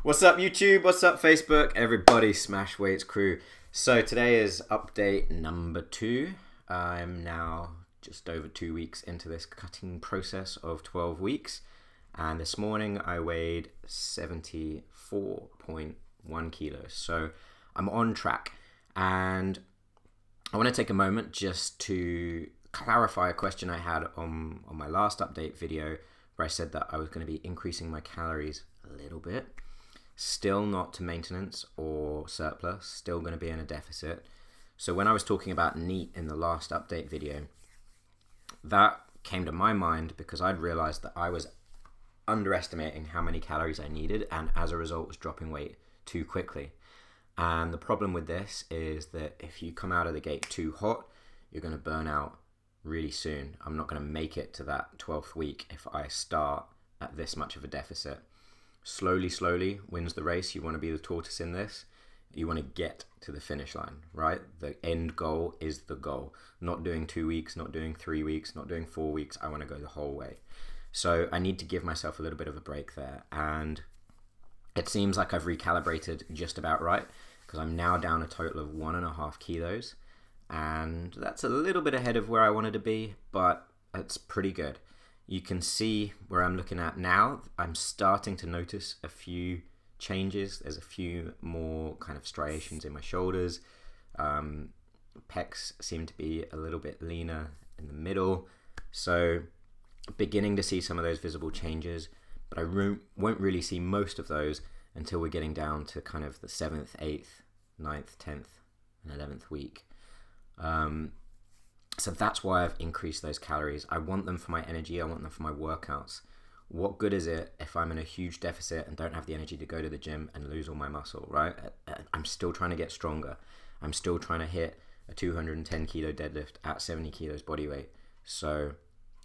What's up, YouTube? What's up, Facebook? Everybody, Smash Weights crew. So today is update number 2. I'm now just over 2 weeks into this cutting process of 12 weeks. And this morning I weighed 74.1 kilos. So I'm on track. And I want to take a moment just to clarify a question I had on my last update video where I said that I was going to be increasing my calories a little bit. Still not to maintenance or surplus, still going to be in a deficit. So when I was talking about NEAT in the last update video, that came to my mind because I'd realized that I was underestimating how many calories I needed, and as a result was dropping weight too quickly. And the problem with this is that if you come out of the gate too hot, you're going to burn out really soon. I'm not going to make it to that 12th week if I start at this much of a deficit. Slowly wins the race. You want to be the tortoise in this. You want to get to the finish line, right? The end goal is the goal. Not doing 2 weeks, not doing 3 weeks, not doing 4 weeks. I want to go the whole way. So I need to give myself a little bit of a break there. And it seems like I've recalibrated just about right because I'm now down a total of 1.5 kilos. And that's a little bit ahead of where I wanted to be, but it's pretty good. You can see where I'm looking at now. I'm starting to notice a few changes. There's a few more kind of striations in my shoulders. Pecs seem to be a little bit leaner in the middle. So beginning to see some of those visible changes, but I won't really see most of those until we're getting down to kind of the 7th, 8th, 9th, 10th, and 11th week. So that's why I've increased those calories. I want them for my energy. I want them for my workouts. What good is it if I'm in a huge deficit and don't have the energy to go to the gym and lose all my muscle, right? I'm still trying to get stronger. I'm still trying to hit a 210 kilo deadlift at 70 kilos body weight. So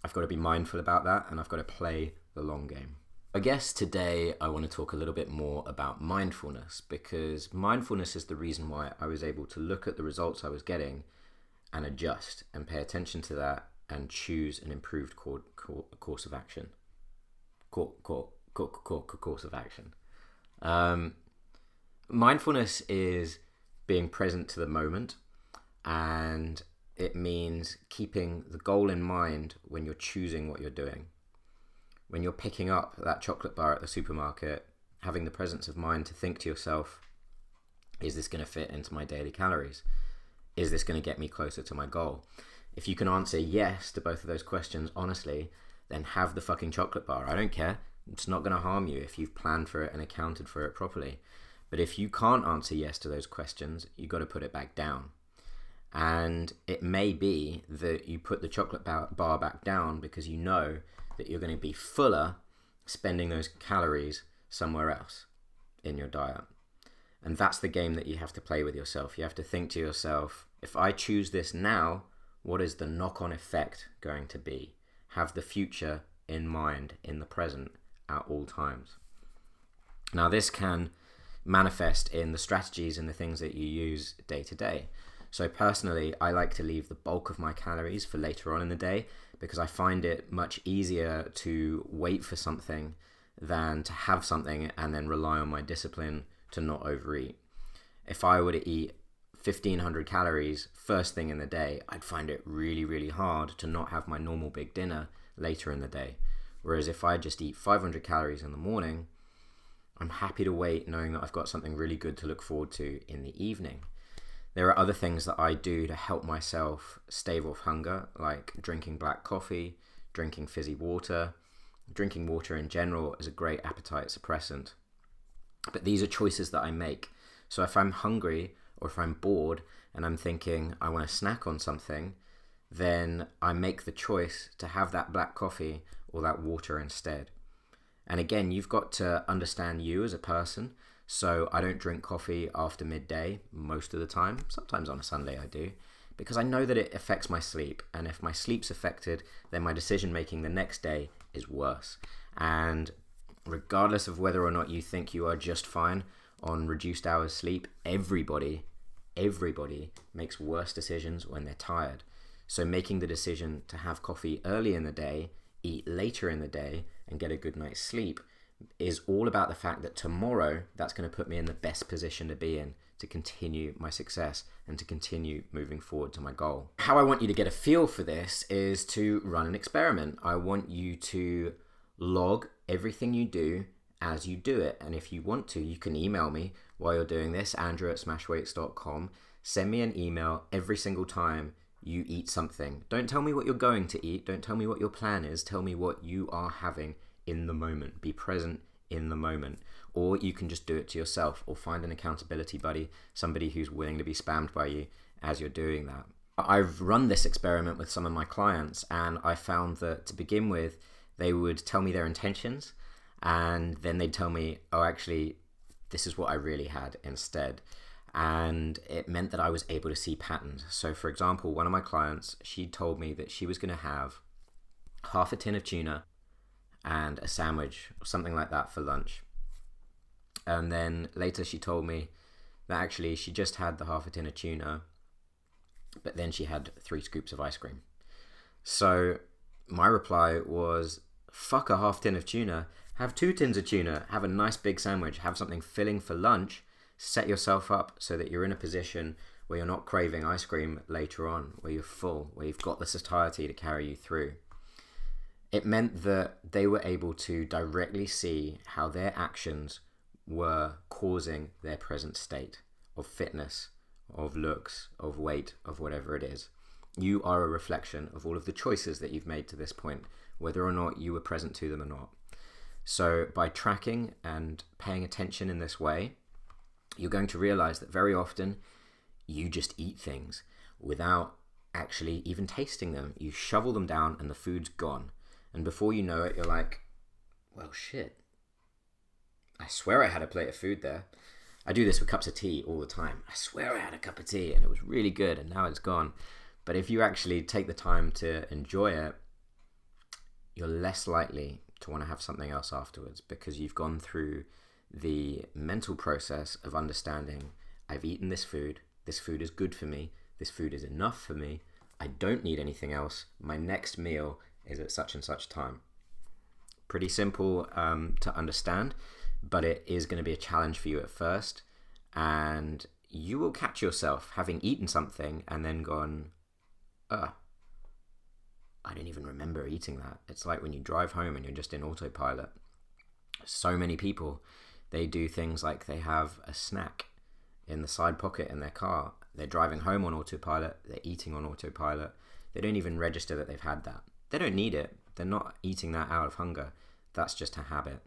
I've got to be mindful about that, and I've got to play the long game. I guess today I want to talk a little bit more about mindfulness, because mindfulness is the reason why I was able to look at the results I was getting and adjust and pay attention to that and choose an improved course of action. Course of action. Mindfulness is being present to the moment, and it means keeping the goal in mind when you're choosing what you're doing. When you're picking up that chocolate bar at the supermarket, having the presence of mind to think to yourself, is this going to fit into my daily calories? Is this going to get me closer to my goal? If you can answer yes to both of those questions honestly, then have the fucking chocolate bar. I don't care. It's not going to harm you if you've planned for it and accounted for it properly. But if you can't answer yes to those questions, you've got to put it back down. And it may be that you put the chocolate bar back down because you know that you're going to be fuller spending those calories somewhere else in your diet. And that's the game that you have to play with yourself. You have to think to yourself, if I choose this now, what is the knock-on effect going to be? Have the future in mind, in the present, at all times. Now, this can manifest in the strategies and the things that you use day to day. So personally, I like to leave the bulk of my calories for later on in the day because I find it much easier to wait for something than to have something and then rely on my discipline to not overeat. If I were to eat 1,500 calories first thing in the day, I'd find it really hard to not have my normal big dinner later in the day. Whereas if I just eat 500 calories in the morning, I'm happy to wait knowing that I've got something really good to look forward to in the evening. There are other things that I do to help myself stave off hunger, like drinking black coffee, drinking fizzy water. Drinking water in general is a great appetite suppressant. But these are choices that I make. So if I'm hungry or if I'm bored and I'm thinking I want to snack on something, then I make the choice to have that black coffee or that water instead. And again, you've got to understand you as a person. So I don't drink coffee after midday most of the time. Sometimes on a Sunday I do, because I know that it affects my sleep. And if my sleep's affected, then my decision making the next day is worse. And regardless of whether or not you think you are just fine on reduced hours sleep, everybody makes worse decisions when they're tired. So making the decision to have coffee early in the day, eat later in the day, and get a good night's sleep is all about the fact that tomorrow that's going to put me in the best position to be in to continue my success and to continue moving forward to my goal. How I want you to get a feel for this is to run an experiment. I want you to log everything you do as you do it. And if you want to, you can email me while you're doing this, andrew@smashweights.com. Send me an email every single time you eat something. Don't tell me what you're going to eat. Don't tell me what your plan is. Tell me what you are having in the moment. Be present in the moment. Or you can just do it to yourself, or find an accountability buddy, somebody who's willing to be spammed by you as you're doing that. I've run this experiment with some of my clients, and I found that to begin with, they would tell me their intentions, and then they'd tell me, oh, actually, this is what I really had instead. And it meant that I was able to see patterns. So for example, one of my clients, she told me that she was going to have half a tin of tuna and a sandwich or something like that for lunch. And then later she told me that actually she just had the half a tin of tuna, but then she had 3 scoops of ice cream. So my reply was, fuck a half tin of tuna, have 2 tins of tuna, have a nice big sandwich, have something filling for lunch, set yourself up so that you're in a position where you're not craving ice cream later on, where you're full, where you've got the satiety to carry you through. It meant that they were able to directly see how their actions were causing their present state of fitness, of looks, of weight, of whatever it is. You are a reflection of all of the choices that you've made to this point, whether or not you were present to them or not. So by tracking and paying attention in this way, you're going to realize that very often you just eat things without actually even tasting them. You shovel them down and the food's gone. And before you know it, you're like, well, shit. I swear I had a plate of food there. I do this with cups of tea all the time. I swear I had a cup of tea and it was really good and now it's gone. But if you actually take the time to enjoy it, you're less likely to want to have something else afterwards, because you've gone through the mental process of understanding, I've eaten this food is good for me, this food is enough for me, I don't need anything else, my next meal is at such and such time. Pretty simple to understand, but it is going to be a challenge for you at first, and you will catch yourself having eaten something and then gone, I didn't even remember eating that. It's like when you drive home and you're just in autopilot. So many people, they do things like they have a snack in the side pocket in their car. They're driving home on autopilot. They're eating on autopilot. They don't even register that they've had that. They don't need it. They're not eating that out of hunger. That's just a habit.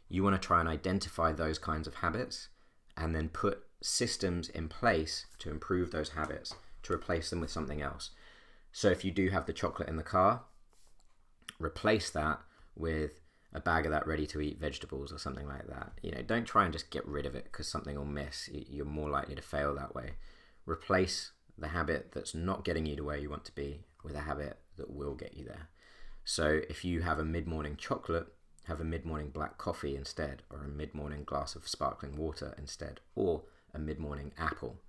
You want to try and identify those kinds of habits and then put systems in place to improve those habits, to replace them with something else. So if you do have the chocolate in the car, replace that with a bag of that ready-to-eat vegetables or something like that. You know, don't try and just get rid of it because something will miss. You're more likely to fail that way. Replace the habit that's not getting you to where you want to be with a habit that will get you there. So if you have a mid-morning chocolate, have a mid-morning black coffee instead, or a mid-morning glass of sparkling water instead, or a mid-morning apple.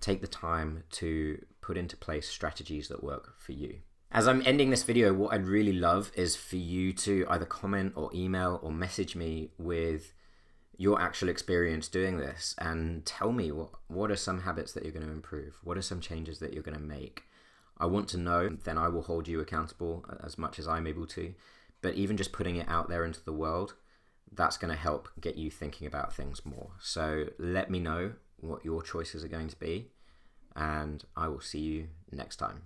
Take the time to put into place strategies that work for you. As I'm ending this video, what I'd really love is for you to either comment or email or message me with your actual experience doing this, and tell me what are some habits that you're going to improve? What are some changes that you're going to make? I want to know, then I will hold you accountable as much as I'm able to. But even just putting it out there into the world, that's going to help get you thinking about things more. So let me know what your choices are going to be, and I will see you next time.